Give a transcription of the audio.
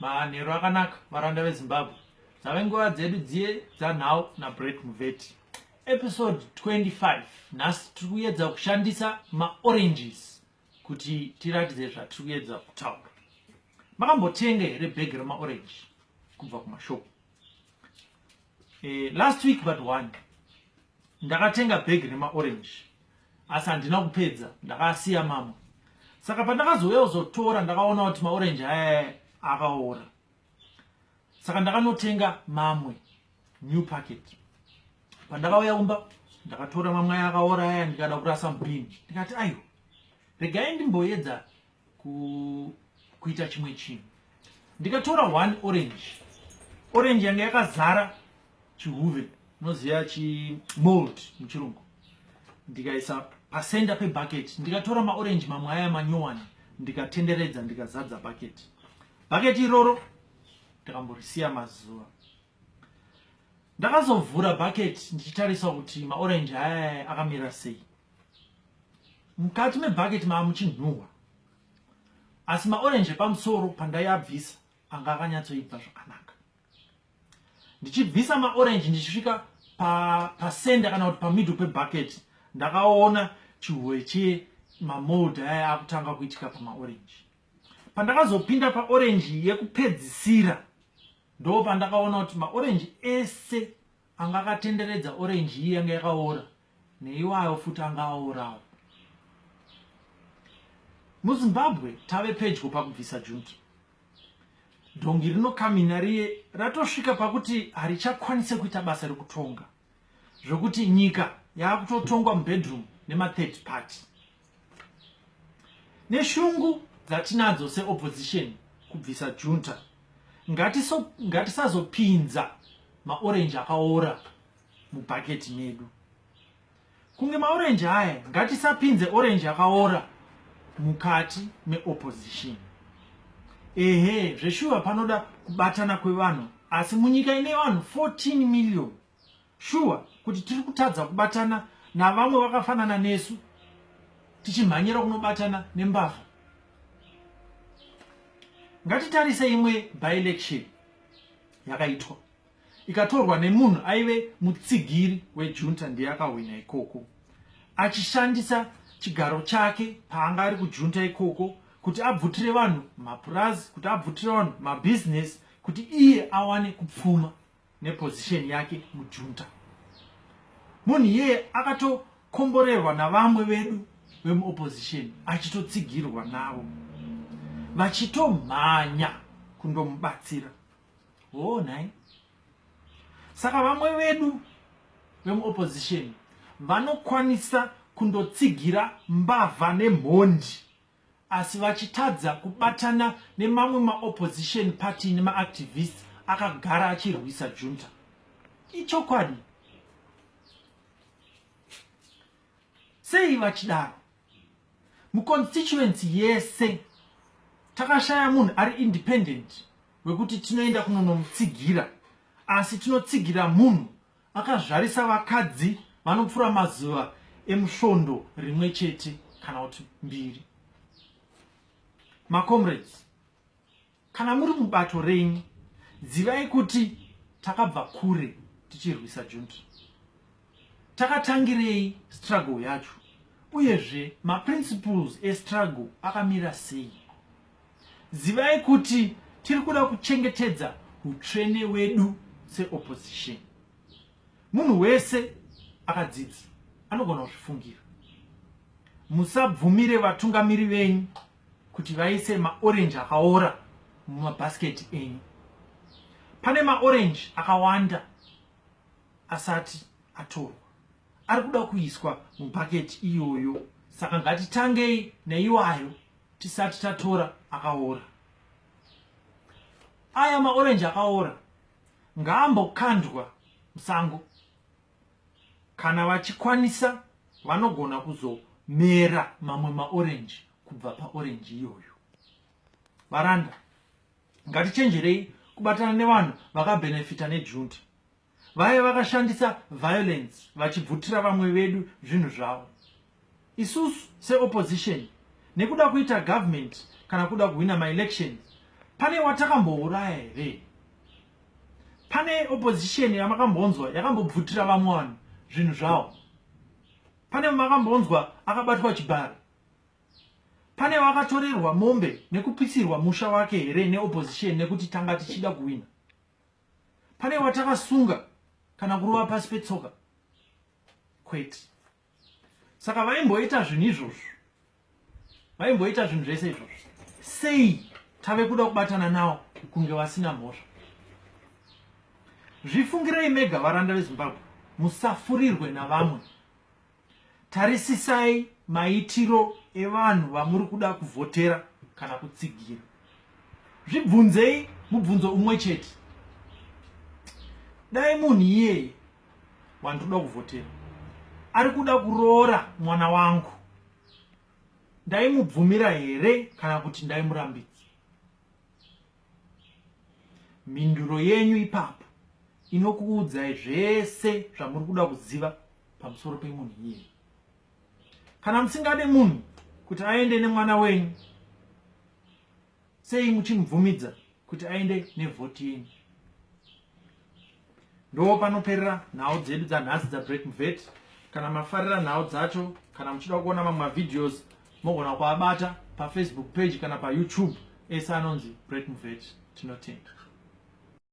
manheru akanaka varanda vezimbabwe dzave nguva dzedu dziye dzanhau naBrett Muveti. Episode 25. Nhasi tiri kuedza kushandisa maoranges kuti tiratidze zvatiri kuedza kutaura. Makambotenga here bhegi remaorange kubva kumashopu? Last week but one ndakatenga bhegi remaorange asi handina kupedza, ndakasiya mamwe. Saka pandakazouya kuzotora ndakaona kuti maorange aya akaora. Saka ndakanotenga mamwe new packet. Pandakauya kumba ndakatora mamwe akaora aya ndikada kurasa mubhini. Ndikati aiyo, regai ndimboedza kuita chimwe chinhu. Ndikatora one orange. Orange yanga yakazara chihuve, unoziva chimold muchirungu. Ndikaisa pasenda pebucket. Ndikatora maorange mamwe aya manyowani ndikatenderedza ndikazadza bucket. Bucket iroro ndakamborisiya mazuva. Ndakazovhura bucket ndichitarisa kuti maorange aya akamira sei. Mukati mebucket maamuchinhuhwa, asi maorange pamusoro pandaiabvisa anga akanyatsoibva zvakanaka. Ndichibvisa maorange ndichisvika pasenda kana kuti pamiddle pebucket, ndakaona chihuwe chemamold aya akutanga kuitika pamaorange. Pandakazopinda paorange yekupedzisira, ndo pandakaona kuti maorange ese anga akatenderedza orange iyi yanga yakaora neiwayo futi anga aorawo. MuZimbabwe tave pedyo pakubvisa junta. Dongi rinokamina riye ratosvika pakuti harichakwanise kuita basa rekutonga, zvokuti nyika yaakutotongwa mubedroom nema-third party. Neshungu dzatinadzo seopposition kubvisa junta, ngatisazopinza maorange akaora mubhaketi medu. Kunge maorange aya ngatisapinze orange akaora mukati meopposition. Ehe, zveshuwa panoda kubatana kwevanhu, asi munyika ine vanhu 14 million. Shuwa kuti tiri kutadza kubatana navamwe vakafanana nesu, tichimhanyira kunobatana nembavha. Ngatitarise imwe by-election yakaitwa, ikatorwa nemunhu aive mutsigiri wejunta ndiye akahwina ikoko, achishandisa chigaro chake paanga ari kujunta ikoko kuti abvutire vanhu mapurazi, kuti abvutire vanhu mabusiness, kuti iye awane kupfuma nepozisheni yake mujunta. Munhu iye akatokomborerwa navamwe vedu vemuopposition, achitotsigirwa navo, vachitomhanya kundomubatsira. Oh, nai. Saka vamwe vedu vemuopposition vanokwanisa kundotsigira mbavha nemhondi, asi vachitadza kubatana nemamwe maopposition party nemaactivists akagara achirwisa junta. Ichokwadi. Sei vachidaro? Muconstituency yese takashaya munhu ari independent wekuti tinoenda kunonomutsigira, asi tinotsigira munhu akazvarisa vakadzi vanopfura mazuva emusvondo rimwe chete kana kuti mbiri. Macomrades, kana muri mubato renyu, dzivai kuti takabva kure tichirwisa junta. Takatangirei struggle yacho, uyezve maprinciples estruggle akamira sei. Zivai kuti tiri kuda kuchengetedza utsvene wedu seopposition. Munhu wese akadzidza anogona kuzvifungira. Musabvumire vatungamiri venyu kuti vaise maorange akaora mumabhasiketi enyu. Pane maorange akawanda asati atorwa, ari kuda kuiswa mubhaketi iyoyo. Saka ngatitangei neiwayo tisati tatora akaora. Aya maorange akaora ngaambokandwa musango. Kana vachikwanisa vanogona kuzomera mamwe maorange kubva paorange iyoyo. Varanda, ngatichenjerei kubatana nevanhu vakabenefita nejunta, vaya vakashandisa violence vachibvutira vamwe vedu zvinhu zvavo. Isusu seopposition, nekuda kuita government kana kuda kuwina maelections, pane watakambouraya here? Pane opposition yamakambonzwa yakambobvutira vamwe vanhu zvinhu zvavo? Pane makambonzwa akabatwa chibharo? Pane wakatorerwa mombe nekupisirwa musha wake here neopposition nekuti tanga tichida kuwina? Pane watakasunga kana kurova pasi petsoka? Kwete. Saka vaimboita zvinhu izvozvo, vaimboita zvinhu zvese izvozvo, sei tave kuda kubatana navo kunge vasina mhosva? Zvifungirei mega varanda veZimbabwe, musafurirwe navamwe. Tarisisai maitiro evanhu vamuri kuda kuvhotera kana kutsigira. Zvibvunzei mubvunzo umwe chete. Dai munhu iyeye wandoda kuvhotera ari kuda kuroora mwana wangu, ndaimubvumira here kana kuti ndaimurambidza? Mhinduro yenyu ipapo inokuudzai zvese zvamuri kuda kuziva pamusoro pemunhu iyeye. Kana musingade munhu kuti aende nemwana wenyu, sei muchimubvumidza kuti aende nevhoti yenyu? Ndo panoperera nhau dzedu dzanhasi dzaBreaking Vet. Kana mafarira nhau dzacho, kana muchida kuona mamwe mavideos, mogona kuabata paFacebook page kana paYouTube ese anonzi Breaking Vet. Tinotenda.